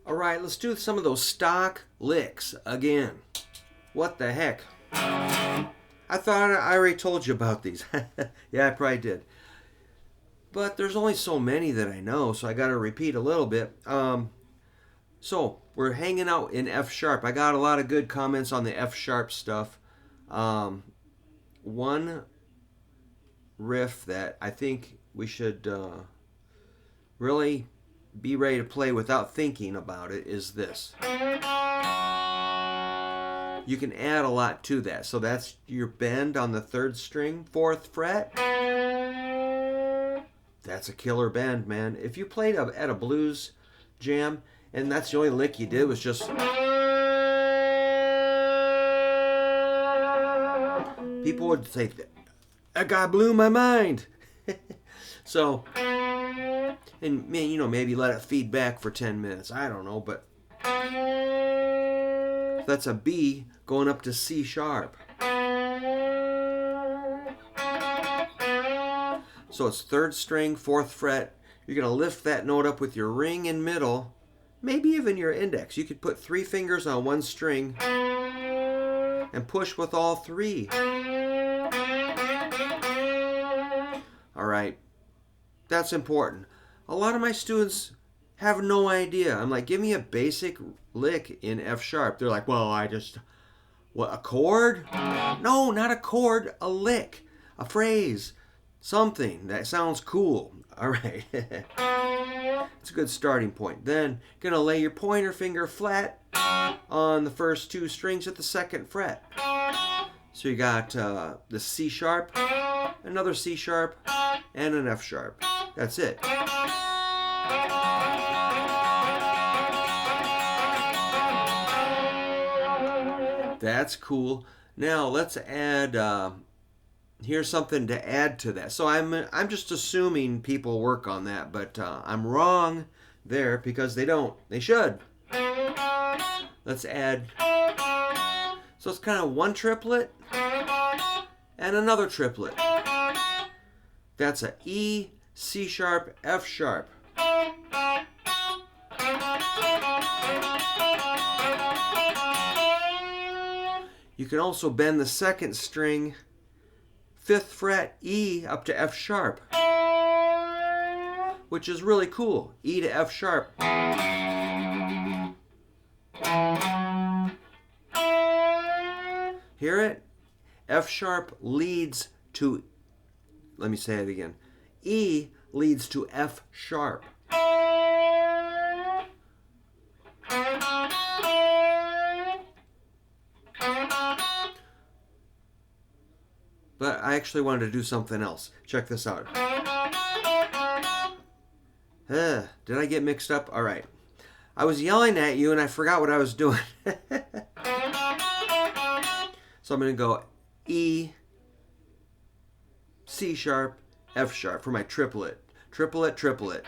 All right, let's do some of those stock licks again. What the heck? I thought I already told you about these. Yeah, I probably did. But there's only so many that I know, so I got to repeat a little bit. So we're hanging out in F sharp. I got a lot of good comments on the F sharp stuff. One riff that I think we should really be ready to play without thinking about it is this. You can add a lot to that. So that's your bend on the 3rd string, 4th fret. That's a killer bend, man. If you played at a blues jam and that's the only lick you did was just... people would say, that guy blew my mind. So, and maybe let it feed back for 10 minutes. I don't know, but that's a B going up to C sharp. So it's 3rd string, 4th fret. You're going to lift that note up with your ring and middle, maybe even your index. You could put 3 fingers on one string and push with all 3. All right, that's important. A lot of my students have no idea. I'm like, give me a basic lick in F sharp. They're like, well, what, a chord? No, not a chord, a lick, a phrase, something that sounds cool. All right. It's a good starting point. Then you're going to lay your pointer finger flat on the first 2 strings at the 2nd fret. So you got the C sharp, another C sharp, and an F sharp. That's it. That's cool. Now let's add, here's something to add to that. So I'm just assuming people work on that, but I'm wrong there because they don't. They should. Let's add, so it's kind of one triplet and another triplet. That's a E, C sharp, F sharp. You can also bend the 2nd string, 5th fret, E up to F sharp, which is really cool. E to F sharp. Hear it? F sharp leads to, let me say it again. E leads to F sharp. But I actually wanted to do something else. Check this out. Did I get mixed up? All right. I was yelling at you and I forgot what I was doing. So I'm going to go E, C sharp, F sharp for my triplet. Triplet, triplet.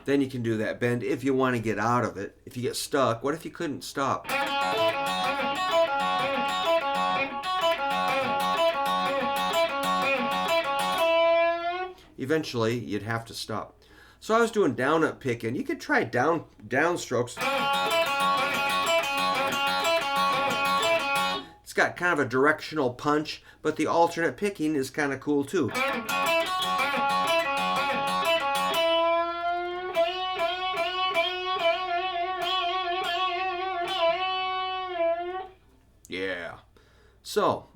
Then you can do that bend if you want to get out of it. If you get stuck, what if you couldn't stop? Eventually, you'd have to stop. So I was doing down up picking. You could try down strokes. It's got kind of a directional punch, but the alternate picking is kind of cool too. Yeah. So,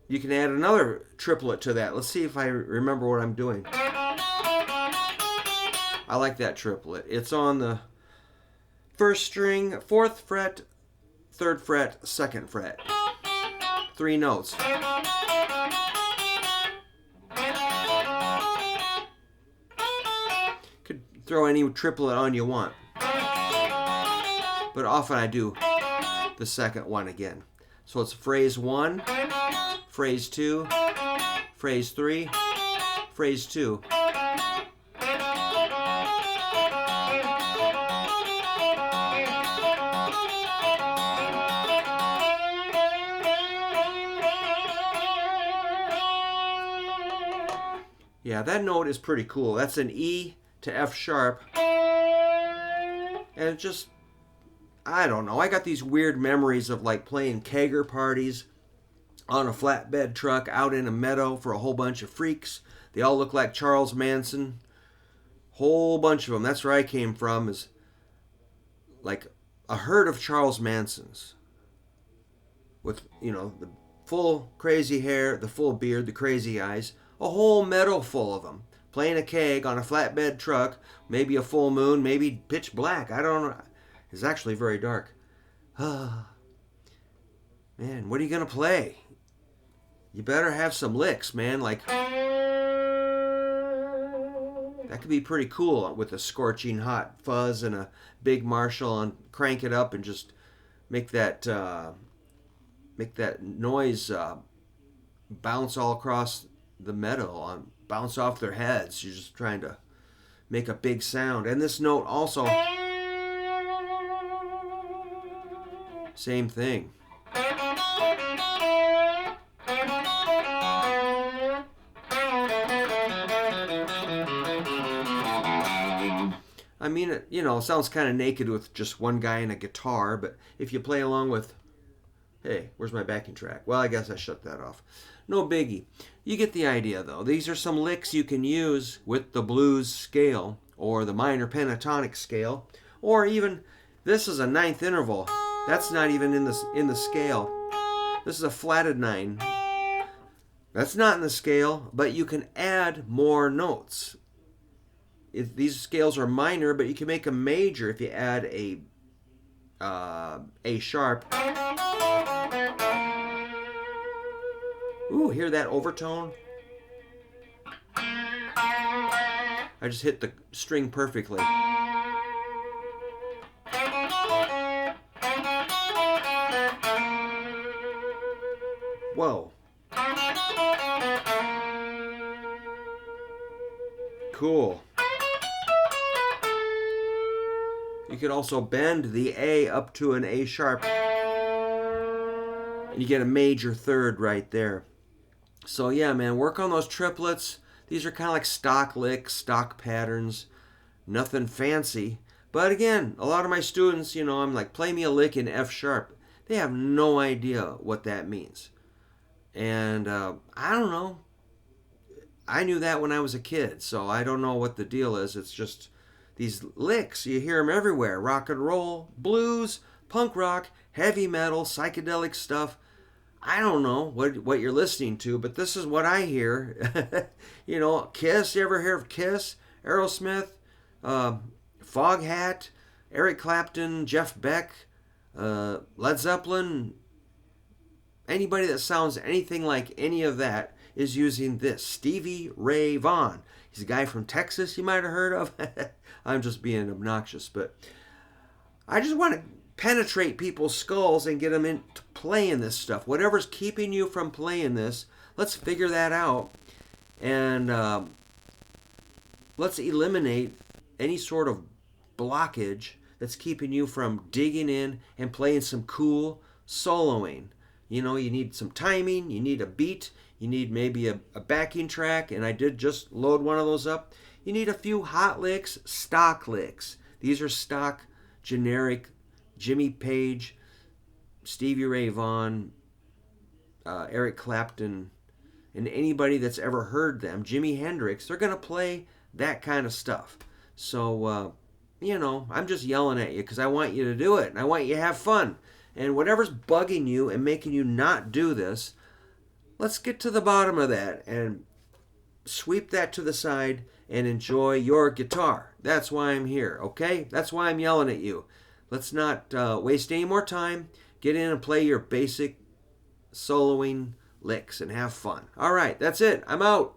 you can add another triplet to that. Let's see if I remember what I'm doing. I like that triplet. It's on the 1st string, 4th fret, 3rd fret, 2nd fret. 3 notes. Could throw any triplet on you want. But often I do the 2nd one again. So it's phrase 1, phrase 2, phrase 3, phrase 2. Yeah, that note is pretty cool. That's an E to F sharp. And it just, I don't know. I got these weird memories of like playing kegger parties on a flatbed truck out in a meadow for a whole bunch of freaks. They all look like Charles Manson. Whole bunch of them. That's where I came from, is like a herd of Charles Mansons. With, the full crazy hair, the full beard, the crazy eyes. A whole meadow full of them. Playing a keg on a flatbed truck. Maybe a full moon, maybe pitch black. I don't know. It's actually very dark. Man, what are you going to play? You better have some licks, man. Like, that could be pretty cool with a scorching hot fuzz and a big Marshall, and crank it up and just make that noise bounce all across the meadow, bounce off their heads. You're just trying to make a big sound. And this note also, same thing. I mean, it sounds kind of naked with just one guy and a guitar, but if you play along with, hey, where's my backing track? Well, I guess I shut that off. No biggie. You get the idea, though. These are some licks you can use with the blues scale, or the minor pentatonic scale, or even, this is a ninth interval. That's not even in the scale. This is a flatted 9. That's not in the scale, but you can add more notes. These scales are minor, but you can make them major if you add a sharp. Ooh, hear that overtone? I just hit the string perfectly. Whoa. Cool. You could also bend the A up to an A sharp, and you get a major third right there. So yeah, man, work on those triplets. These are kind of like stock licks, stock patterns, nothing fancy. But again, a lot of my students, I'm like, play me a lick in F sharp. They have no idea what that means. And I don't know. I knew that when I was a kid, so I don't know what the deal is. It's just these licks, you hear them everywhere. Rock and roll, blues, punk rock, heavy metal, psychedelic stuff. I don't know what you're listening to, but this is what I hear. Kiss, you ever hear of Kiss? Aerosmith, Foghat, Eric Clapton, Jeff Beck, Led Zeppelin. Anybody that sounds anything like any of that is using this. Stevie Ray Vaughan. He's a guy from Texas you might have heard of. I'm just being obnoxious, but I just want to penetrate people's skulls and get them into playing this stuff. Whatever's keeping you from playing this, let's figure that out, and let's eliminate any sort of blockage that's keeping you from digging in and playing some cool soloing. You need some timing, you need a beat, you need maybe a backing track, and I did just load one of those up. You need a few hot licks, stock licks. These are stock, generic, Jimmy Page, Stevie Ray Vaughan, Eric Clapton, and anybody that's ever heard them, Jimi Hendrix, they're going to play that kind of stuff. So, I'm just yelling at you because I want you to do it, and I want you to have fun. And whatever's bugging you and making you not do this, let's get to the bottom of that and sweep that to the side and enjoy your guitar. That's why I'm here, okay? That's why I'm yelling at you. Let's not waste any more time. Get in and play your basic soloing licks and have fun. All right, that's it. I'm out.